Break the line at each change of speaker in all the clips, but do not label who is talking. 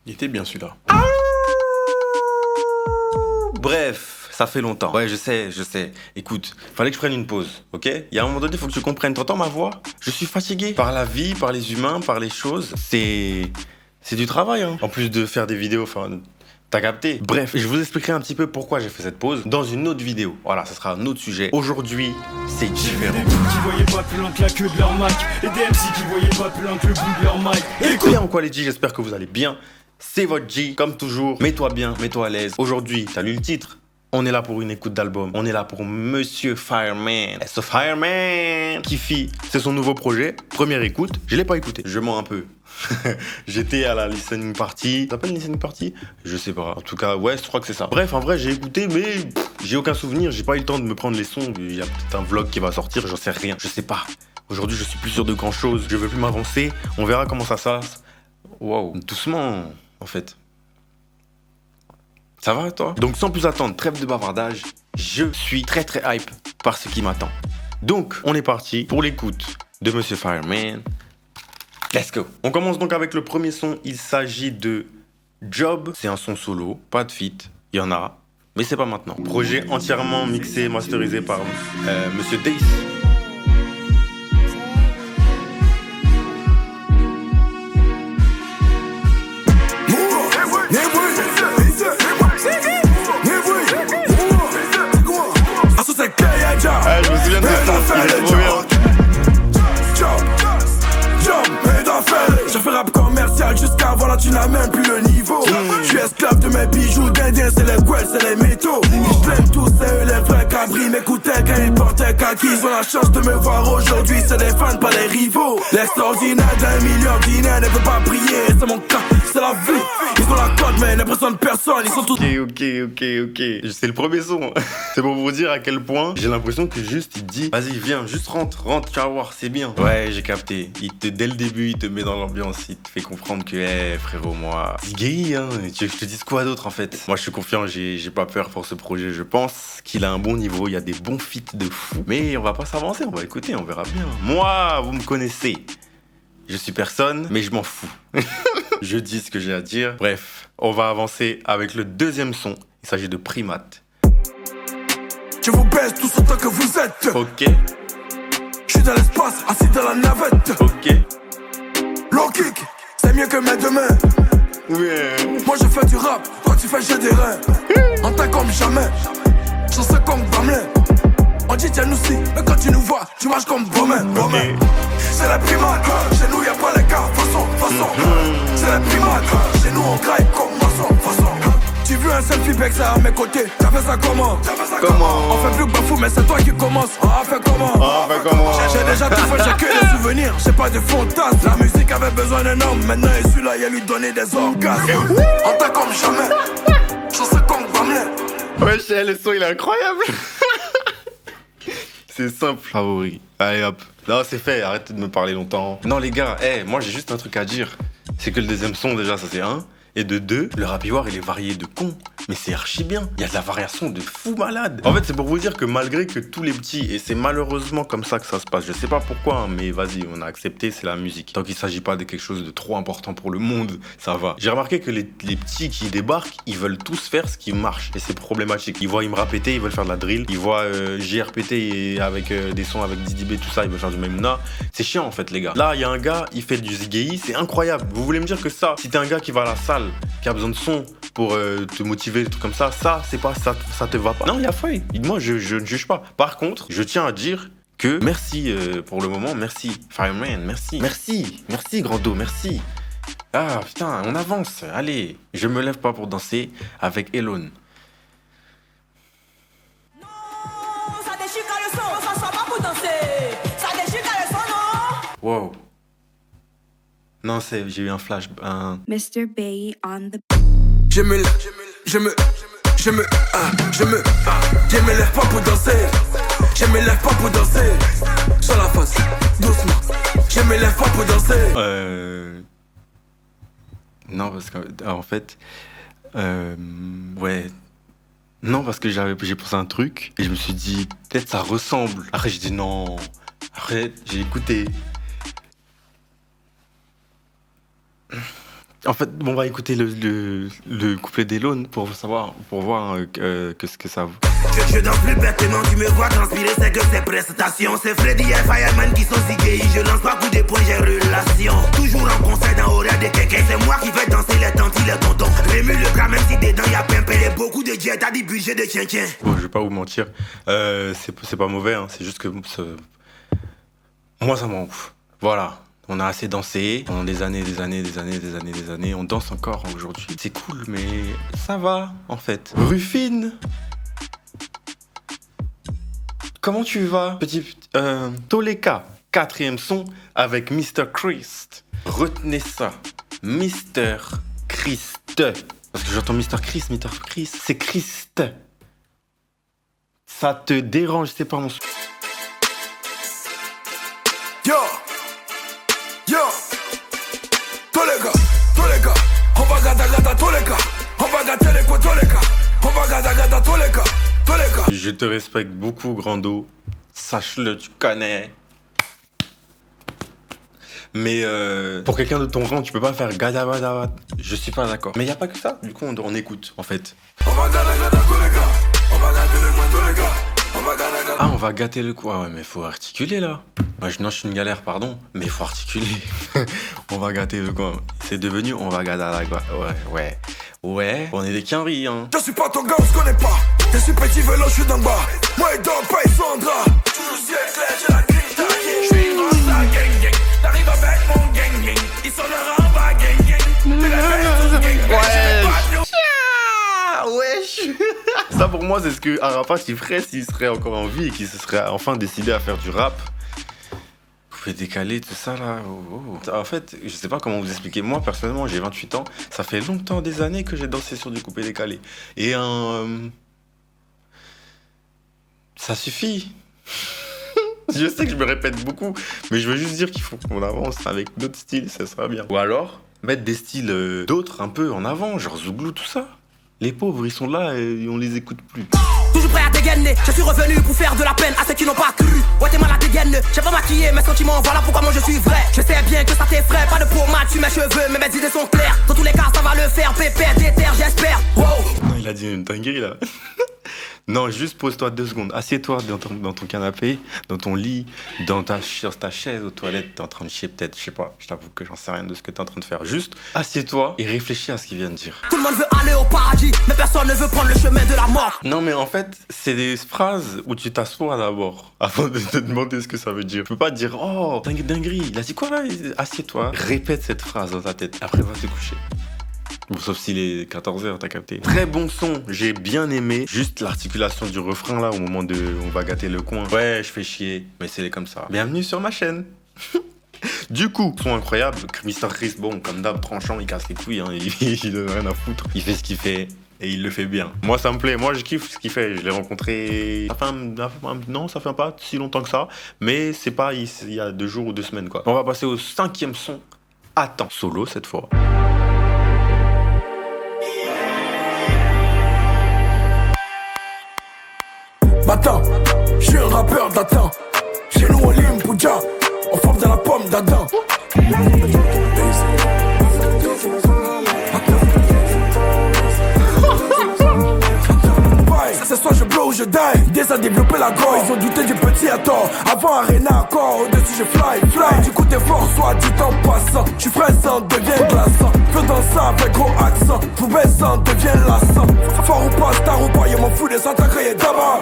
Il était bien celui-là. Bref, ça fait longtemps. Ouais, je sais. Écoute, fallait que je prenne une pause, ok? Il y a un moment donné, il faut que tu comprennes. T'entends ma voix? Je suis fatigué par la vie, par les humains, par les choses. C'est du travail, hein. En plus de faire des vidéos, enfin... T'as capté? Bref, je vous expliquerai un petit peu pourquoi j'ai fait cette pause dans une autre vidéo. Voilà, ça sera un autre sujet. Aujourd'hui, c'est différent.
Des qui voyaient pas plus loin que la queue de leur Mac. Et des MC qui voyaient pas plus loin que le bout de leur mic.
Écoutez en quoi les G, j'espère que vous allez bien. C'est votre G, comme toujours. Mets-toi bien, mets-toi à l'aise. Aujourd'hui, t'as lu le titre? On est là pour une écoute d'album. On est là pour Monsieur Fireman. So Fireman Kiffy, c'est son nouveau projet. Première écoute, je l'ai pas écouté. Je mens un peu. J'étais à la listening party. Ça s'appelle listening party? Je sais pas. En tout cas, ouais, je crois que c'est ça. Bref, en vrai, j'ai écouté, mais j'ai aucun souvenir. J'ai pas eu le temps de me prendre les sons. Il y a peut-être un vlog qui va sortir, j'en sais rien. Je sais pas. Aujourd'hui, je suis plus sûr de grand chose. Je veux plus m'avancer. On verra comment ça se passe. Wow, doucement, en fait. Ça va, toi? Donc, sans plus attendre, trêve de bavardage, je suis très hype par ce qui m'attend. Donc, on est parti pour l'écoute de Monsieur Fireman. Let's go. On commence donc avec le premier son. Il s'agit de Job. C'est un son solo, pas de feat. Il y en a, mais c'est pas maintenant. Projet entièrement mixé, masterisé par Monsieur Dace. Ah, je me souviens de ça, il est trop bien.
Je fais rap commercial jusqu'à voilà, tu n'as même plus le niveau. Je suis esclave de mes bijoux d'Indien, c'est les gueules, c'est les métaux. Je l'aime tous, c'est eux les vrais cabris. M'écoutaient quand ils portaient kaki. Ils ont la chance de me voir aujourd'hui, c'est des fans, pas des rivaux. L'extraordinaire d'un milliardaire ne peut pas briller, c'est mon cas, c'est la vie. Ils ont la cote, mais n'impressionnent personne, ils sont tous.
Ok. C'est le premier son. C'est pour vous dire à quel point j'ai l'impression que juste il te dit vas-y, viens, juste rentre, tu vas voir, c'est bien. Ouais, j'ai capté. Dès le début, il te met dans l'ambiance, il te fait comprendre que, frérot, moi, c'est gay, hein. Je te dis quoi d'autre en fait? Moi, je suis confiant, j'ai pas peur pour ce projet. Je pense qu'il a un bon niveau, il y a des bons feats de fou. Mais on va pas s'avancer, on va écouter, on verra bien. Moi, vous me connaissez. Je suis personne, mais je m'en fous. Je dis ce que j'ai à dire. Bref, on va avancer avec le deuxième son. Il s'agit de Primate.
Je vous baisse tous autant que vous êtes.
Ok.
Je suis dans l'espace, assis dans la navette.
Ok.
Low kick, c'est mieux que mes deux mains.
Ouais.
Moi je fais du rap, toi tu fais j'ai des reins. En temps comme jamais, chanceux comme Bamelin. On dit tiens nous si, mais quand tu nous vois, tu marches comme Bomain.
Okay.
C'est la primate, chez nous y'a pas les gars, façon. C'est la primate, chez nous on graille comme maçon, façon. Tu veux un selfie Bex à mes côtés, t'as fait ça comment? On fait plus bafou mais c'est toi qui commence. On a fait comment? J'ai déjà tout fait, j'ai que des souvenirs, j'ai pas de fantasmes. La musique avait besoin d'un homme, maintenant il suis là, il lui donner des orgasmes. On t'a comme jamais, chanceux comme Bamelin.
Ouais, le son il est incroyable. C'est simple. Favori. Allez hop. Non, c'est fait, arrêtez de me parler longtemps. Non les gars, moi j'ai juste un truc à dire. C'est que le deuxième son déjà, ça c'est un. Et de deux, le rap ivoire il est varié de con. Mais c'est archi bien. Il y a de la variation de fou malade. En fait, c'est pour vous dire que malgré que tous les petits, et c'est malheureusement comme ça que ça se passe, je sais pas pourquoi, hein, mais vas-y, on a accepté, c'est la musique. Tant qu'il s'agit pas de quelque chose de trop important pour le monde, ça va. J'ai remarqué que les petits qui débarquent, ils veulent tous faire ce qui marche. Et c'est problématique. Ils voient Imra péter, ils veulent faire de la drill. Ils voient JR péter et avec des sons avec Didi B, tout ça, ils veulent faire du Maimouna. C'est chiant en fait, les gars. Là, il y a un gars, il fait du Ziggy, c'est incroyable. Vous voulez me dire que ça, si t'es un gars qui va à la salle, qui a besoin de son pour te motiver, des trucs comme ça c'est pas ça te va pas. Non, il y a feuille. Moi, je ne juge pas. Par contre, je tiens à dire que merci pour le moment, merci Fireman, merci Grando, merci. Ah putain, on avance. Allez, je me lève pas pour danser avec Elon.
Ça déchire quand le son, ça sort pas pour danser. Ça déchire quand le son, non.
Wow. Non, j'ai eu un flash.
Mr. Bay on the.
Je me lève pas pour danser. Je me lève pas pour danser. Sur la face, doucement. Je me lève pas pour danser.
Non, parce qu'en fait, ouais. Non, parce que j'ai pensé à un truc et je me suis dit, peut-être ça ressemble. Après, j'ai dit non. Après, j'ai écouté. En fait, on va écouter le couplet d'Elone pour voir ce que ça vaut.
Je danse plus bêtement, tu me vois transpirer, c'est que c'est prestations. C'est Freddy et Fireman qui sont cigués. Je lance pas coup de poing, j'ai relation. Toujours en concert dans horaire de quelqu'un. C'est moi qui fais danser les tantis, les tontons. Rému le gras, même si dedans y'a pimpé. Beaucoup de jet, t'as des budgets de tien-tien.
Bon, je vais pas vous mentir, c'est pas mauvais, hein. C'est juste que moi ça m'en ouf. Voilà. On a assez dansé pendant des années. On danse encore aujourd'hui. C'est cool, mais ça va, en fait. Rufine, comment tu vas, petit Toleka, 4e son avec Mr. Christ. Retenez ça, Mr. Christ. Parce que j'entends Mr. Christ, c'est Christ. Ça te dérange, c'est pas mon...
Yo, tous les gars, on va gada tous les gars, on va gâter les quoi tous les gars, on va gada tous les gars.
Je te respecte beaucoup, Grando, sache-le, tu connais. Mais pour quelqu'un de ton rang, tu peux pas faire gada. Je suis pas d'accord. Mais y a pas que ça, du coup on écoute en fait.
On va gada tous les gars, on va gâter les quoi tous les gars.
Ah, on va gâter le coup. Ah ouais, mais faut articuler là. Ouais, non, je suis une galère, pardon, mais faut articuler. On va gâter le coin. C'est devenu on va gâter la quoi. Ouais. On est des quinries, hein.
Je suis pas ton gars, on se connaît pas. Je suis petit vélo, je suis d'en bas. Moi et dors pas, ils sont en drap. Toujours si éclair, j'ai la crise taillée. Je suis dans sa gang. T'arrives avec mon gang. Ils sont le ramba gang.
Wesh. Ça pour moi c'est ce que Arapat il ferait s'il serait encore en vie et qu'il se serait enfin décidé à faire du rap. Vous pouvez décaler tout ça là. En fait, je sais pas comment vous expliquer. Moi personnellement j'ai 28 ans. Ça fait longtemps, des années que j'ai dansé sur du coupé décalé. Et ça suffit. Je sais que je me répète beaucoup, mais je veux juste dire qu'il faut qu'on avance avec d'autres styles, ça sera bien. Ou alors mettre des styles d'autres un peu en avant, genre Zouglou, tout ça. Les pauvres, ils sont là et on les écoute plus.
Toujours prêt à dégainer, je suis revenu pour faire de la peine à ceux qui n'ont pas cru. Ouais, t'es mal à dégaine, j'ai pas maquillé mes sentiments, voilà pourquoi moi je suis vrai. Je sais bien que ça t'effraie, pas de peau mat sur mes cheveux, mais mes idées sont claires. Dans tous les cas, ça va le faire, pépère, déterre, j'espère. Wow.
Non, il a dit une dinguerie là. Non, juste pose-toi 2 secondes. Assieds-toi dans ton canapé, dans ton lit, sur ta chaise, aux toilettes. T'es en train de chier peut-être, je sais pas. Je t'avoue que j'en sais rien de ce que t'es en train de faire. Juste assieds-toi et réfléchis à ce qu'il vient de dire.
Tout le monde veut aller au paradis, mais personne ne veut prendre le chemin de la mort.
Non, mais en fait, c'est des phrases où tu t'assois d'abord avant de te demander ce que ça veut dire. Tu peux pas dire oh, dinguerie. Il a dit quoi là? Assieds-toi, répète cette phrase dans ta tête. Après, va te coucher. Bon, sauf s'il est 14h, t'as capté. Très bon son, j'ai bien aimé. Juste l'articulation du refrain là, au moment de on va gâter le coin. Ouais, je fais chier, mais c'est comme ça. Bienvenue sur ma chaîne. Du coup, son incroyable. Mr. Chris, bon, comme d'hab, tranchant, il casse les couilles, hein. Il donne rien à foutre. Il fait ce qu'il fait. Et il le fait bien. Moi, ça me plaît. Moi, je kiffe ce qu'il fait. Je l'ai rencontré... Non, ça fait pas si longtemps que ça. Mais c'est pas il y a 2 jours ou 2 semaines, quoi. On va passer au 5e son. Attends. Solo, cette fois.
Attends, je suis un rappeur d'Attends. Chez nous on lime Pouja, on forme dans la pomme d'Adam. Ce soir je blow ou je die. Idées à développer la gorge. Ils ont douté du petit à tort. Avant Arena encore, au-dessus je fly. Du coup t'es fort, soit dit en passant. Je suis fraisant, deviens glaçant. Feu dansant avec gros accent. Tout baissant, deviens lassant. Fort ou pas, star ou pas, je m'en fous des attaqués d'abord.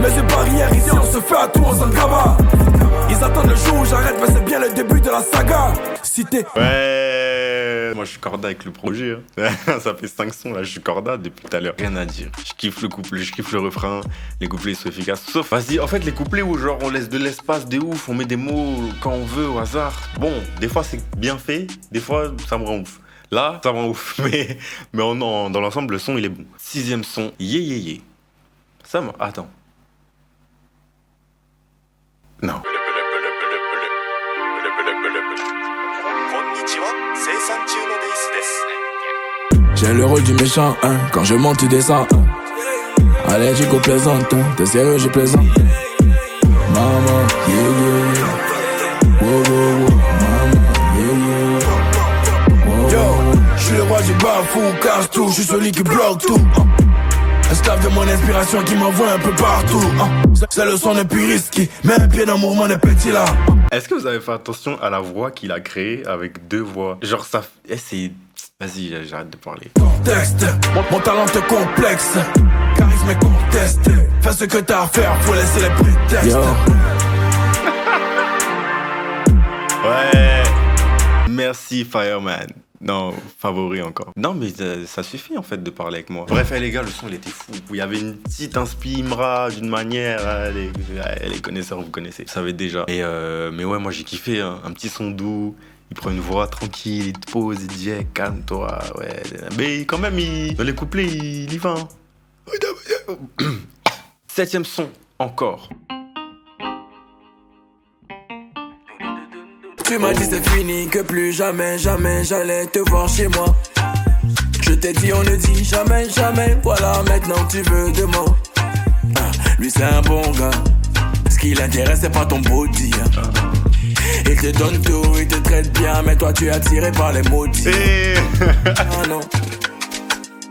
Mais j'ai barrière ici, on se fait à tout, on s'en gaba. Ils attendent le jour où j'arrête, mais c'est bien le début de la saga. Cité.
Ouais. Moi je suis corda avec le projet, hein. Ça fait 5 sons là, je suis corda depuis tout à l'heure. Rien à dire. Je kiffe le couplet, je kiffe le refrain. Les couplets sont efficaces. Sauf, vas-y, en fait les couplets où genre on laisse de l'espace de ouf, on met des mots quand on veut au hasard. Bon, des fois c'est bien fait, des fois ça me rend ouf. Là, ça me rend ouf, mais dans l'ensemble le son il est bon. 6e son, yeah. Ça me... Attends. Non.
J'ai le rôle du méchant, hein. Quand je monte, tu descends, hein. Allergique aux plaisantes, t'es sérieux, je plaisante. Maman, yeah. Wow, wow, wow. Maman, yeah. Wow, suis le roi du bafou, casse tout, je suis celui qui bloque tout. Esclave de mon inspiration qui m'envoie un peu partout. C'est le son le plus risqué, mets un pied dans le mouvement des petits là.
Est-ce que vous avez fait attention à la voix qu'il a créée avec 2 voix? Genre ça... c'est... Vas-y, j'arrête de parler.
Contexte, mon talent te complexe. Charisme est contesté. Fais ce que t'as à faire, faut laisser les prétextes.
Ouais. Merci Fireman. Non, favori encore. Non mais ça suffit en fait de parler avec moi. Bref les gars, le son il était fou. Il y avait une petite inspira d'une manière, les connaisseurs vous connaissez, vous savez déjà. Mais ouais, moi j'ai kiffé hein. Un petit son doux. Il prend une voix tranquille, il te pose, il dit hey, calme-toi, ouais. Mais quand même, dans les couplets, il y va. Hein. 7ème son, encore.
Tu m'as dit c'est fini, que plus jamais, jamais j'allais te voir chez moi. Je t'ai dit on ne dit jamais, jamais, voilà maintenant tu veux de moi. Lui c'est un bon gars, ce qui l'intéresse c'est pas ton body. Il te donne tout, il te traite bien, mais toi tu es attiré par les maudits. Ah non.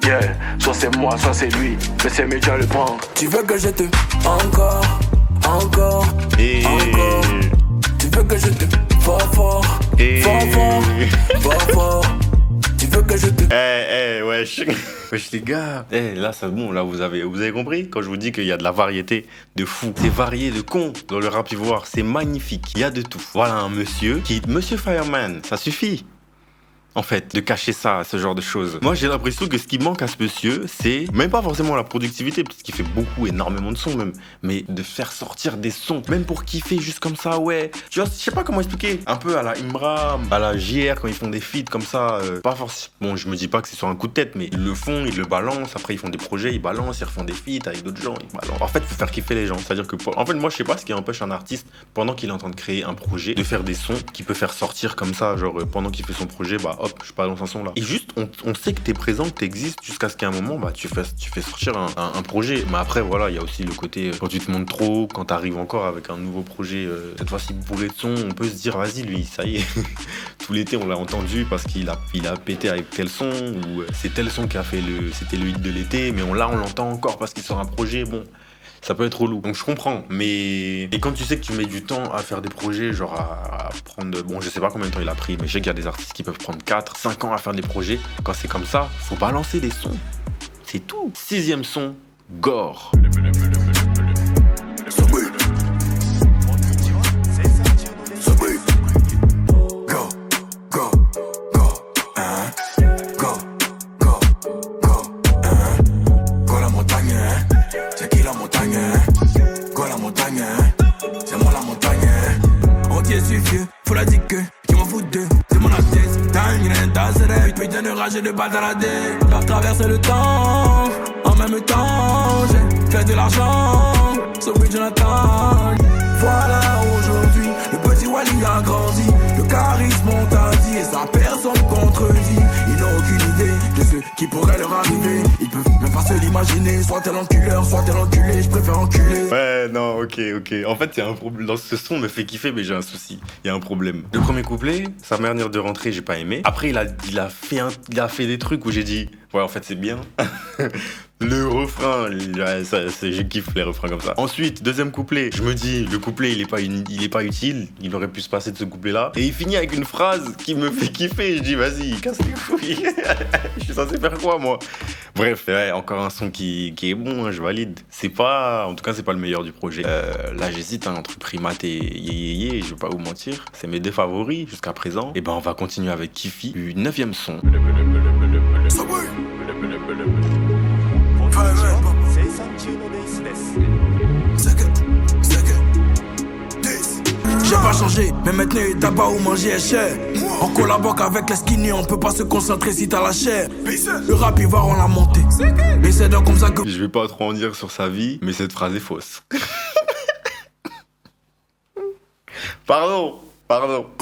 Yeah, soit c'est moi, soit c'est lui, mais c'est mieux de le prendre. Tu veux que je te encore, encore. Tu veux que je te fort. Tu veux que je te
Wesh les gars. Là c'est bon, là vous avez compris quand je vous dis qu'il y a de la variété de fou. C'est varié de con dans le rap ivoire, c'est magnifique. Il y a de tout. Voilà un monsieur Fireman, ça suffit. En fait, de cacher ça, ce genre de choses. Moi, j'ai l'impression que ce qui manque à ce monsieur, c'est même pas forcément la productivité, parce qu'il fait énormément de sons même, mais de faire sortir des sons, même pour kiffer juste comme ça, ouais. Tu vois, je sais pas comment expliquer. Un peu à la Imra, à la JR, quand ils font des feats comme ça, pas forcément. Bon, je me dis pas que c'est sur un coup de tête, mais ils le font, ils le balancent, après ils font des projets, ils balancent, ils refont des feats avec d'autres gens, ils balancent. En fait, faut faire kiffer les gens. C'est-à-dire que, en fait, moi, je sais pas ce qui empêche un artiste, pendant qu'il est en train de créer un projet, de faire des sons qu'il peut faire sortir comme ça, genre, pendant qu'il fait son projet, bah hop, je balance un son là. Et juste, on sait que t'es présent, que t'existes, jusqu'à ce qu'à un moment, bah, tu fais sortir un projet. Mais après, voilà, il y a aussi le côté, quand tu te montres trop, quand t'arrives encore avec un nouveau projet, cette fois-ci bourré de son, on peut se dire, vas-y, lui, ça y est. Tout l'été, on l'a entendu parce qu'il a pété avec tel son, ou c'est tel son qui a fait c'était le hit de l'été, mais on l'entend encore parce qu'il sort un projet, bon. Ça peut être relou, donc je comprends, mais... Et quand tu sais que tu mets du temps à faire des projets, genre à prendre... Bon, je sais pas combien de temps il a pris, mais je sais qu'il y a des artistes qui peuvent prendre 4, 5 ans à faire des projets. Quand c'est comme ça, faut balancer des sons. C'est tout. 6ème son, Gore.
Faut la dire que je m'en fous d'eux. C'est mon athèse, t'as ce rêve. Putain de rage et de balader. Leur traverser le temps. En même temps, j'ai fait de l'argent. So oui, Jonathan. Voilà aujourd'hui, le petit Wally a grandi. Le charisme monte à dire et sa personne contredit. Ils n'ont aucune idée de ce qui pourrait leur arriver. Ils peuvent même pas se l'imaginer. Soit t'es l'enculeur, soit t'es l'enculé. Je préfère enculer.
Ouais, non, ok. En fait, il y a un problème. Dans ce son, me fait kiffer, mais j'ai un souci. Il y a un problème. Le premier couplet, sa manière de rentrer, j'ai pas aimé. Après, il a fait des trucs où j'ai dit, ouais, en fait, c'est bien. Le refrain, je kiffe les refrains comme ça. Ensuite, 2e couplet, je me dis, le couplet, il est pas utile. Il aurait pu se passer de ce couplet-là. Et il finit avec une phrase qui me fait kiffer. Je dis, vas-y, casse les couilles. Je suis censé faire quoi, moi? Bref, ouais, encore un son qui est bon, hein, je valide. En tout cas, c'est pas le meilleur du projet. Là, j'hésite entre Primate et Yéyé, je vais pas vous mentir. C'est mes 2 favoris jusqu'à présent. Et ben, on va continuer avec Kifi, 9e son.
J'ai pas changé, mais maintenant il tabac ou manger est cher. On collabore avec les skinny, on peut pas se concentrer si t'as la chair. Le rap il va on l'a monté. Mais c'est donc comme ça que...
Je vais pas trop en dire sur sa vie, mais cette phrase est fausse. Pardon.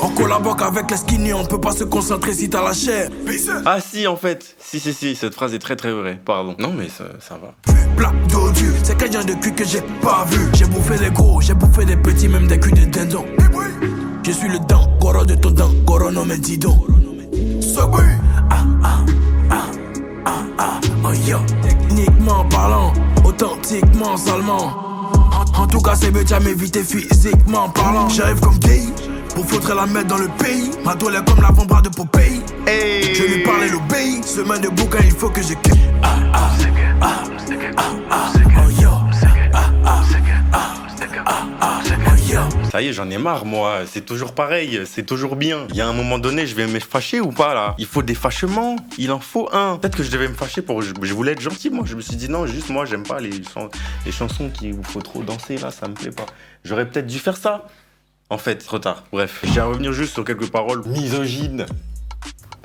On collabore avec les skinny, on peut pas se concentrer si t'as la chair.
Ah si, en fait. Si, cette phrase est très très vraie. Pardon. Non mais ça va.
Plat d'odieux, c'est quel genre de cul que j'ai pas vu. J'ai bouffé des gros, j'ai bouffé des petits, même des culs de dindon. Je suis le dangoro de ton dangoro, non mais dis donc. Physiquement parlant, authentiquement salement. En tout cas c'est mieux de m'éviter physiquement parlant. J'arrive comme gay, pour faudrait la mettre dans le pays. Ma toile est comme l'avant-bras de Popeye.
Hey.
Je lui parle et l'obéis. Semaine de bouquin, il faut que je quitte.
Ça y est, j'en ai marre, moi. C'est toujours pareil, c'est toujours bien. Il y a un moment donné, je vais me fâcher ou pas, là? Il faut des fâchements, il en faut un. Peut-être que je devais me fâcher pour... Je voulais être gentil, moi. Je me suis dit, non, juste moi, j'aime pas les chansons où il faut trop danser, là, ça me plaît pas. J'aurais peut-être dû faire ça. En fait, trop tard. Bref, je vais revenir juste sur quelques paroles misogynes.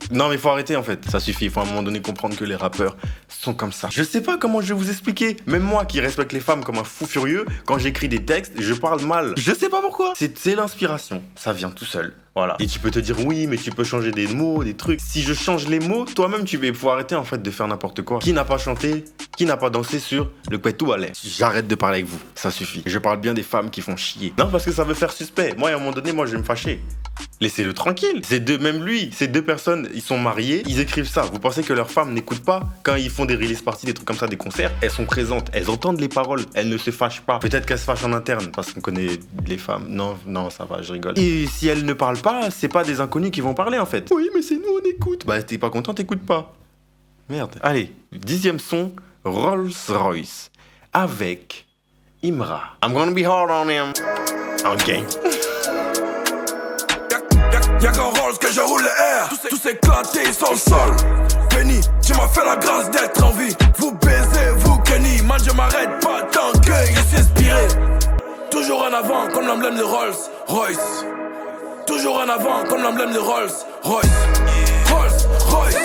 Non mais faut arrêter en fait, ça suffit, il faut à un moment donné comprendre que les rappeurs sont comme ça. Je sais pas comment je vais vous expliquer, même moi qui respecte les femmes comme un fou furieux, quand j'écris des textes, je parle mal. Je sais pas pourquoi. C'est l'inspiration, ça vient tout seul. Voilà. Et tu peux te dire oui, mais tu peux changer des mots, des trucs. Si je change les mots, toi-même tu vas pouvoir arrêter en fait de faire n'importe quoi. Qui n'a pas chanté, qui n'a pas dansé sur le Kwetu Alley? J'arrête de parler avec vous, ça suffit. Je parle bien des femmes qui font chier. Non parce que ça veut faire suspect. Moi à un moment donné, moi je vais me fâcher. Laissez-le tranquille. Même lui, ces deux personnes, ils sont mariés, ils écrivent ça. Vous pensez que leurs femmes n'écoutent pas quand ils font des release parties, des trucs comme ça, des concerts? Elles sont présentes, elles entendent les paroles, elles ne se fâchent pas. Peut-être qu'elles se fâchent en interne parce qu'on connaît les femmes. Non, ça va, je rigole. Et si elles ne parlent pas, c'est pas des inconnus qui vont parler en fait. Oui, mais c'est nous, on écoute. Bah, t'es pas content, t'écoutes pas. Merde. Allez, 10e son, Rolls Royce avec Imra. I'm gonna be hard on him. Ok.
Y'a qu'en Rolls que je roule les airs. Tous ces éclatés, ils sont le sol. Penny, tu m'as fait la grâce d'être en vie. Vous baisez, vous Kenny. Man, je m'arrête pas tant que je suis inspiré. Toujours en avant, comme l'emblème de Rolls Royce. Toujours en avant, comme l'emblème de Rolls Royce. Rolls Royce.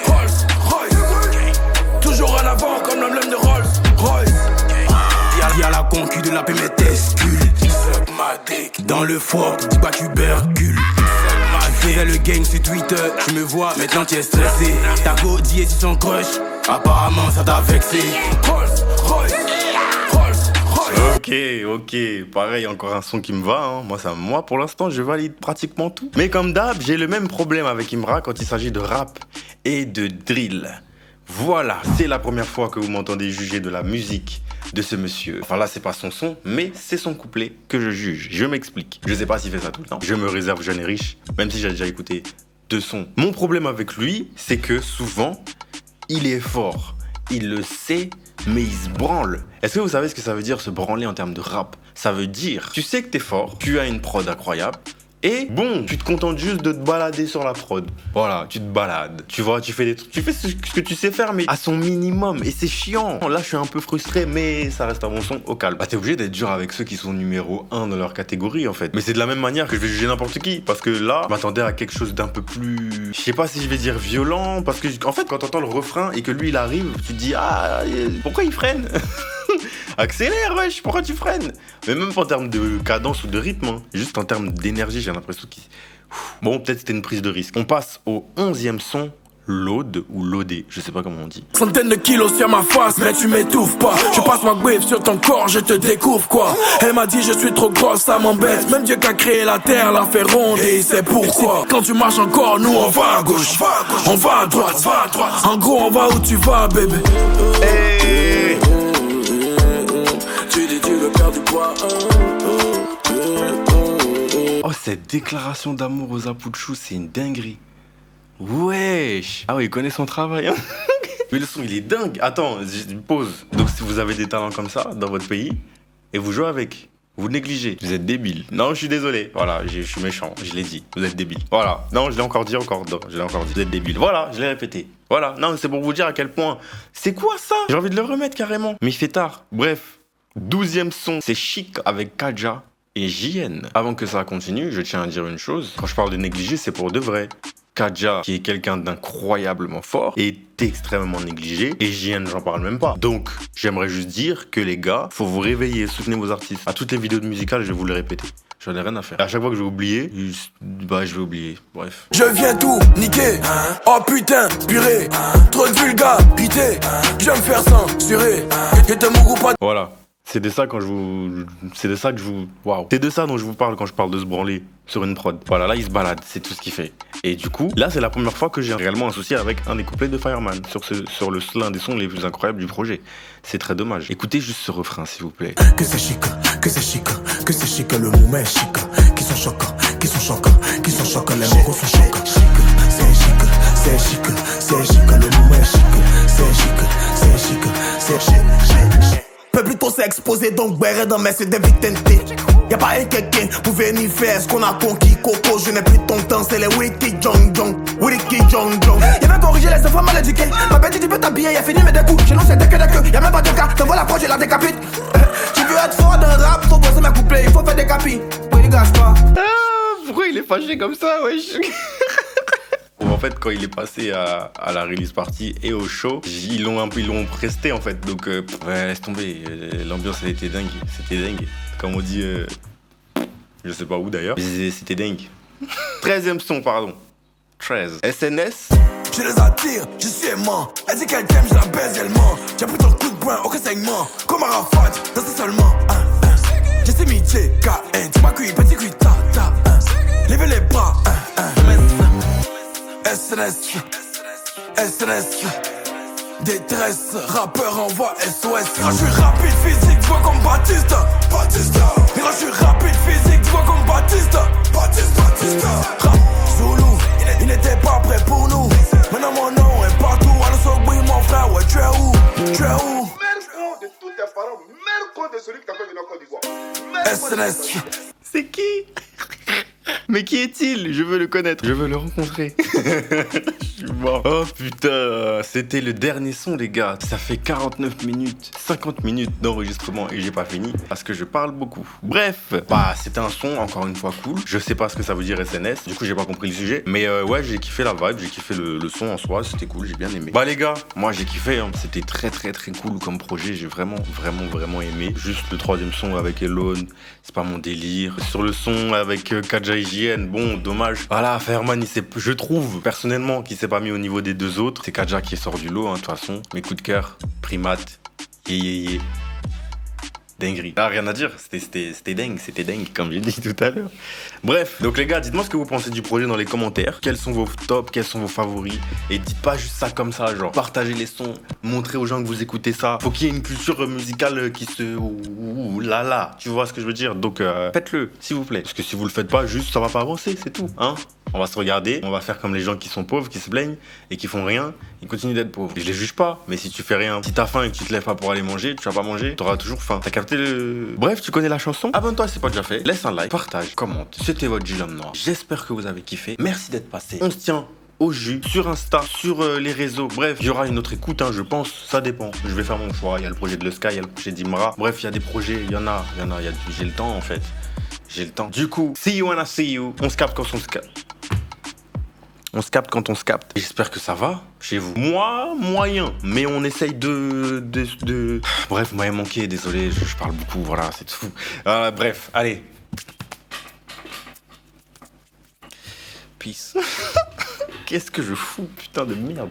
Rolls Royce. Toujours en avant, comme l'emblème de Rolls Royce.
Y'a la concu de la paix, mes testicules. Dans le foie, dis pas tubercule. Fais le game sur Twitter, tu me vois, maintenant tu es stressé. Ta go dit sur son crush, apparemment ça t'a vexé.
Ok, pareil, encore un son qui me va, hein. Moi pour l'instant je valide pratiquement tout. Mais comme d'hab, j'ai le même problème avec Imra quand il s'agit de rap et de drill. Voilà, c'est la première fois que vous m'entendez juger de la musique de ce monsieur. Enfin là c'est pas son son, mais c'est son couplet que je juge. Je m'explique. Je sais pas s'il fait ça tout le temps. Je me réserve jeune et riche, même si j'ai déjà écouté 2 sons. Mon problème avec lui, c'est que souvent, il est fort. Il le sait, mais il se branle. Est-ce que vous savez ce que ça veut dire se branler en termes de rap? Ça veut dire, tu sais que t'es fort, tu as une prod incroyable, et bon, tu te contentes juste de te balader sur la prod. Voilà, tu te balades. Tu vois, tu fais des trucs. Tu fais ce que tu sais faire, mais à son minimum. Et c'est chiant. Là, je suis un peu frustré, mais ça reste un bon son au calme. Bah, t'es obligé d'être dur avec ceux qui sont numéro 1 dans leur catégorie, en fait. Mais c'est de la même manière que je vais juger n'importe qui. Parce que là, je m'attendais à quelque chose d'un peu plus... Je sais pas si je vais dire violent. Parce que, en fait, quand t'entends le refrain et que lui, il arrive, tu te dis, ah, pourquoi il freine? Accélère, wesh, pourquoi tu freines? Mais même pas en termes de cadence ou de rythme, hein. Juste en termes d'énergie, j'ai l'impression qu'il... Bon, peut-être c'était une prise de risque. On passe au 11e son, Load ou Loadé, je sais pas comment on dit.
Centaines de kilos sur ma face, mais tu m'étouffes pas. Je passe ma wave sur ton corps, je te découvre quoi. Elle m'a dit je suis trop grosse, ça m'embête. Même Dieu qui a créé la terre l'a fait ronde et il sait pourquoi. Quand tu marches encore, nous on va à gauche, on va à droite. En gros on va où tu vas, bébé.
Hey.
Tu veux perdre du poids.
Oh, cette déclaration d'amour aux Apuchou, c'est une dinguerie. Wesh. Ah oui, il connaît son travail, hein. Mais le son, il est dingue. Attends, je pause. Donc si vous avez des talents comme ça dans votre pays, et vous jouez avec, vous négligez, vous êtes débile. Non, je suis désolé. Voilà, je suis méchant, je l'ai dit. Vous êtes débile. Voilà. Non, je l'ai encore dit. Vous êtes débile. Voilà, je l'ai répété. Voilà. Non, c'est pour vous dire à quel point... C'est quoi ça? J'ai envie de le remettre carrément. Mais il fait tard. Bref. 12e son, c'est Chic avec Kaja et JN. Avant que ça continue, je tiens à dire une chose. Quand je parle de négliger, c'est pour de vrai. Kaja, qui est quelqu'un d'incroyablement fort, est extrêmement négligé. Et JN, j'en parle même pas. Donc, j'aimerais juste dire que les gars, faut vous réveiller, soutenez vos artistes. À toutes les vidéos de musicales, je vais vous le répéter. J'en ai rien à faire. À chaque fois que je vais oublier, je vais oublier. Bref.
Je viens tout niquer. Oh putain, purée. Trop de vulgarité. Je vais me faire censurer. Et te mon groupe pas.
Voilà. C'est de ça quand je vous... C'est de ça que je vous... Waouh. C'est de ça dont je vous parle quand je parle de se branler sur une prod. Voilà, là, il se balade, c'est tout ce qu'il fait. Et du coup, là, c'est la première fois que j'ai réellement associé avec un des couplets de Fireman sur l'un des sons les plus incroyables du projet. C'est très dommage. Écoutez juste ce refrain, s'il vous plaît.
Que c'est chic, que c'est chic, que c'est chic, le moment est chic. Qui sont choquants, qui sont choquants, qui sont choquants, les mots sont choquants. Chic, c'est chic, c'est chic, c'est chic, le moment est chic. C'est chic, c'est chic, c'est chic, chic. Peu plutôt c'est exposé, donc béret dans mes c'est des victimes. Y'a pas un quelqu'un pour venir faire ce qu'on a conquis. Coco, je n'ai plus ton temps, c'est les wiki jong jong. Wiki jong jong. Y'a même corrigé les enfants mal éduqués. Ma bête, tu peux t'habiller, y'a fini mes deux coups. Chez nous c'est que y'a même pas de cas. T'envoies la proche et la décapite. Tu veux être fort dans le rap, faut bosser mes couplets, il faut faire des capis. Oui, les gars, pas.
Pourquoi il est fâché comme ça, wesh? En fait, quand il est passé à la release party et au show, ils l'ont presté en fait. Donc, ouais, laisse tomber. L'ambiance, elle était dingue. C'était dingue. Comme on dit, je sais pas où d'ailleurs. C'était dingue. 13e son, pardon. 13. SNS.
Je les attire, je suis aimant. Elle dit qu'elle t'aime, je la baise, elle ment. J'ai pris ton coup de poing, aucun saignement. Comme Arafat, danser seulement. Je suis mitié, K1. Tu m'as cuit, petit cuit, ta. Levez les bras, SNS, SNS, détresse, rappeur envoie SOS. Je suis rapide physique, vois comme Batista. Je suis rapide physique, vois comme Batista. Rap Zulu, il n'était pas prêt pour nous. Maintenant mon nom est partout, alors Sogui mon frère, ouais tu es où? Mère con de tous tes parents, mère con de celui qui t'a fait venir en Côte d'Ivoire. SNS.
C'est qui? Mais qui est-il? Je veux le connaître. Je veux le rencontrer. Je suis mort. Oh putain, c'était le dernier son les gars. Ça fait 49 minutes, 50 minutes d'enregistrement et j'ai pas fini parce que je parle beaucoup. Bref, bah c'était un son encore une fois cool. Je sais pas ce que ça veut dire SNS. Du coup j'ai pas compris le sujet. Mais ouais, j'ai kiffé la vibe, j'ai kiffé le son en soi. C'était cool, j'ai bien aimé. Bah les gars, moi j'ai kiffé. Hein. C'était très cool comme projet. J'ai vraiment aimé. Juste le 3e son avec Elone, c'est pas mon délire. Sur le son avec Kadja IGN, bon dommage. Voilà, Fireman, je trouve personnellement qu'il s'est pas mis au niveau des deux autres. C'est Kadja qui sort du lot, hein, de toute façon. Mes coups de cœur, Primate, yé. Dinguerie. Ah, rien à dire, c'était dingue, comme j'ai dit tout à l'heure. Bref, donc les gars, dites-moi ce que vous pensez du projet dans les commentaires. Quels sont vos tops, quels sont vos favoris? Et dites pas juste ça comme ça, genre partagez les sons, montrez aux gens que vous écoutez ça. Faut qu'il y ait une culture musicale qui se... Ouh là là, tu vois ce que je veux dire? Donc faites-le, s'il vous plaît. Parce que si vous le faites pas, juste ça va pas avancer, c'est tout, hein. On va se regarder, on va faire comme les gens qui sont pauvres, qui se plaignent et qui font rien, ils continuent d'être pauvres. Je les juge pas, mais si tu fais rien, si t'as faim et que tu te lèves pas pour aller manger, tu vas pas manger, t'auras toujours faim. T'as capté le... Bref, tu connais la chanson? Abonne-toi si c'est pas déjà fait, laisse un like, partage, commente. C'était votre Gilhomme Noir. J'espère que vous avez kiffé. Merci d'être passé. On se tient au jus sur Insta, sur les réseaux. Bref, il y aura une autre écoute, hein, je pense. Ça dépend. Je vais faire mon choix. Il y a le projet de Le Sky, il y a le projet d'Imra. Bref, il y a des projets, j'ai le temps en fait. J'ai le temps. Du coup, see you when I see you. On se capte quand on se capte. On se capte quand on se capte. J'espère que ça va chez vous. Moi, moyen. Mais on essaye de... Bref, vous m'avez manqué, désolé, je parle beaucoup, voilà, c'est tout. Bref, allez. Peace. Qu'est-ce que je fous, putain de merde.